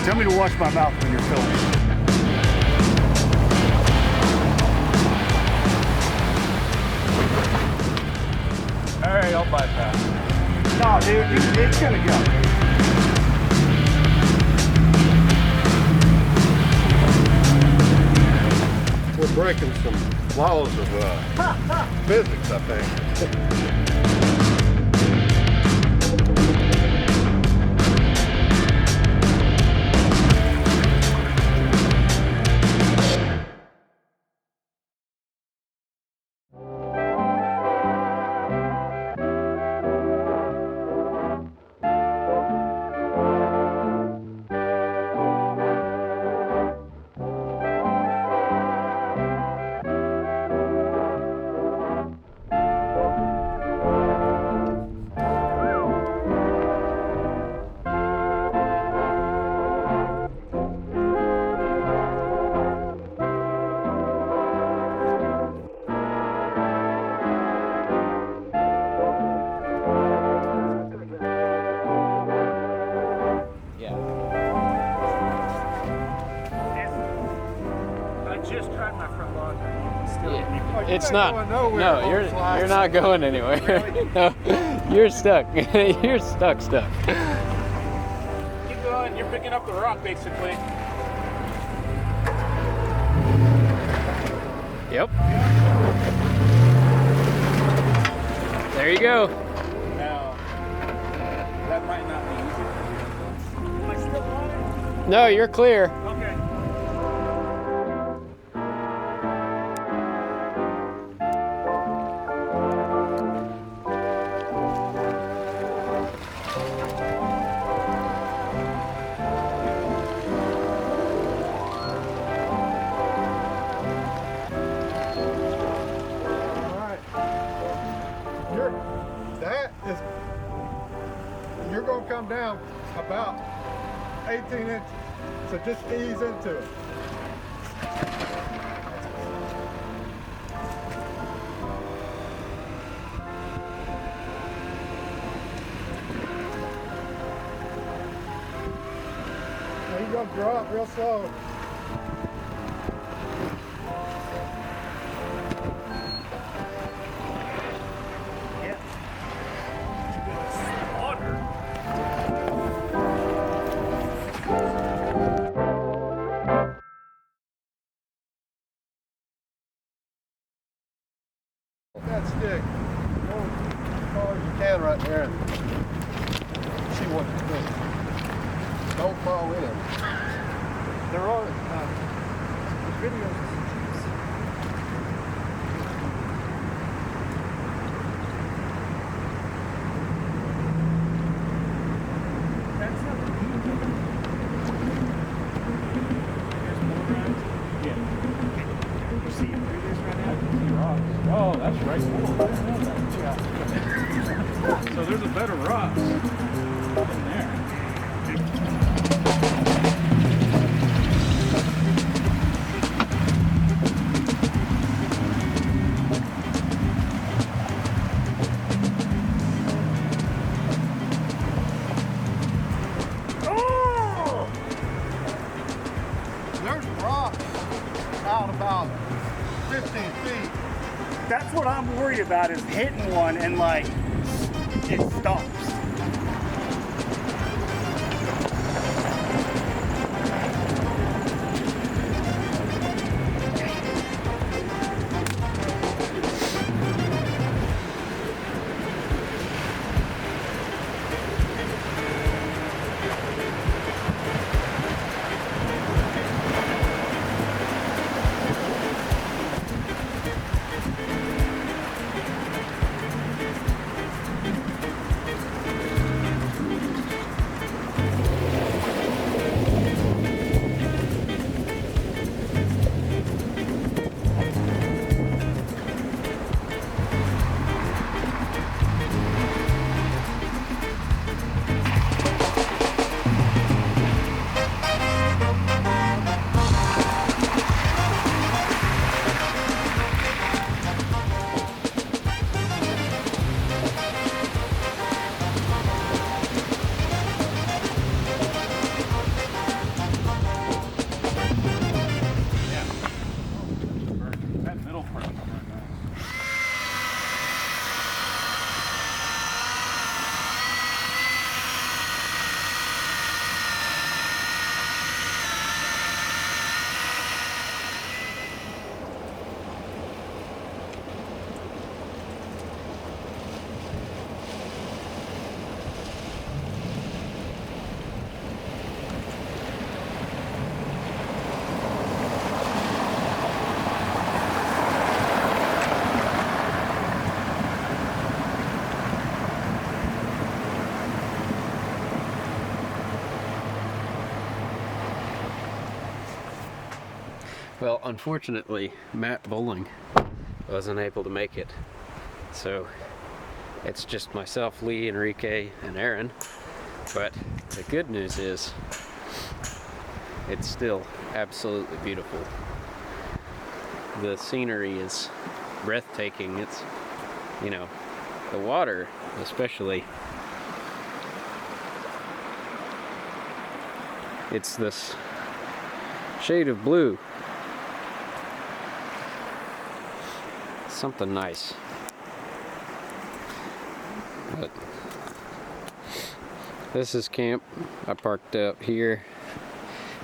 Tell me to watch my mouth when you're filming. All right, I'll bypass. No, dude, it's gonna go. We're breaking some laws of physics, I think. It's not. No, you're not going anywhere. No, you're stuck. You're stuck. Keep going. You're picking up the rock, basically. Yep. There you go. Now, that might not be easy. Am I still on it? No, you're clear. Okay. You're going to come down about 18 inches, so just ease into it. Now you're going to drop real slow. That stick, go as far as you can right there and see what you think. Don't fall in. There are videos of some Jeeps. That's not the Jeep. There's more around. Yeah. You see him through this right now? Oh, that's right. So there's a bed of rocks in there. Oh! There's rocks out about 15 feet. That's what I'm worried about, is hitting one and like it stops. Well, unfortunately, Matt Bowling wasn't able to make it. So it's just myself, Lee, Enrique, and Aaron. But the good news is it's still absolutely beautiful. The scenery is breathtaking. It's, you know, the water especially. It's this shade of blue. Something nice. But this is camp. I parked up here.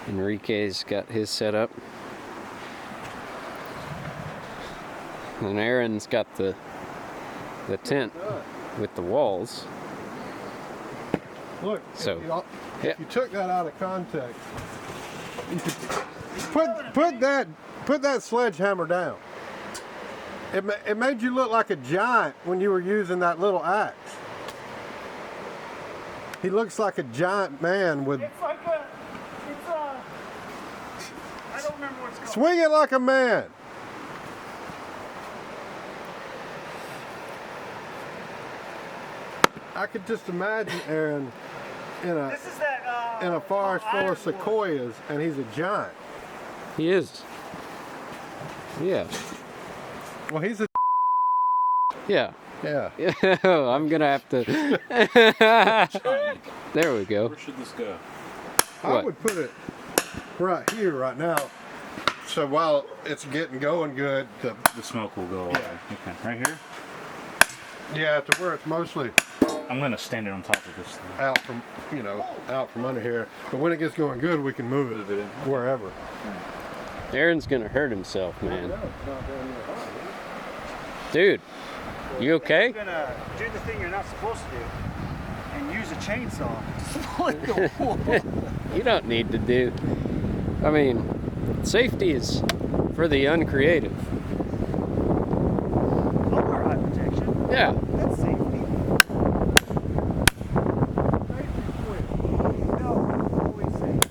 Enrique's got his set up. And Aaron's got the tent with the walls. Look, So, if you took that out of context, you could put that sledgehammer down. It made you look like a giant when you were using that little axe. He looks like a giant man with. It's like I don't remember what it's called. Swing it like a man. I could just imagine Aaron in This is that, a forest full of sequoias, and he's a giant. he is. Yeah. Well, he's a. Yeah. Yeah. I'm gonna have to. There we go. Where should this go? I What? would put it right here, right now. So while it's getting going good, The smoke will go away. Okay, right here? yeah, to where it's mostly I'm gonna stand it on top of this thing. out from, out from under here. But when it gets going good, we can move it wherever. Aaron's gonna hurt himself, man. Dude, you okay? You're gonna do the thing you're not supposed to do and use a chainsaw to split the wool. You don't need to do. I mean, safety is for the uncreative. Lower eye protection. Yeah. That's safety. No, always safe.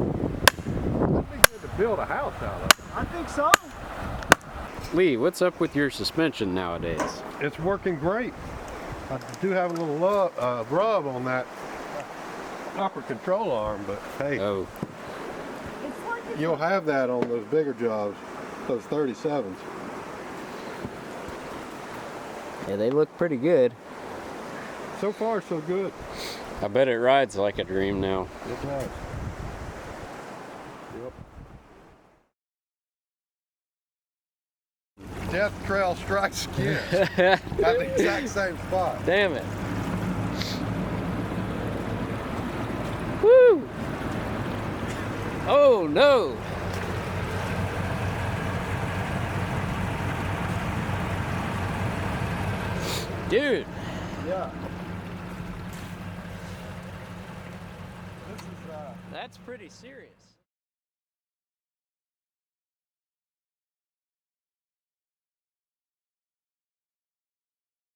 That'd be good to build a house out of. I think so. Lee, what's up with your suspension nowadays? It's working great. I do have a little rub on that upper control arm, but hey, Oh, It's like it's you'll have that on those bigger jobs, those 37s. yeah, they look pretty good. So far, so good. I bet it rides like a dream now. It does. Yep. Death Trail strikes again at the exact same spot. Damn it. Woo! Oh no! Dude, Yeah. that's pretty serious.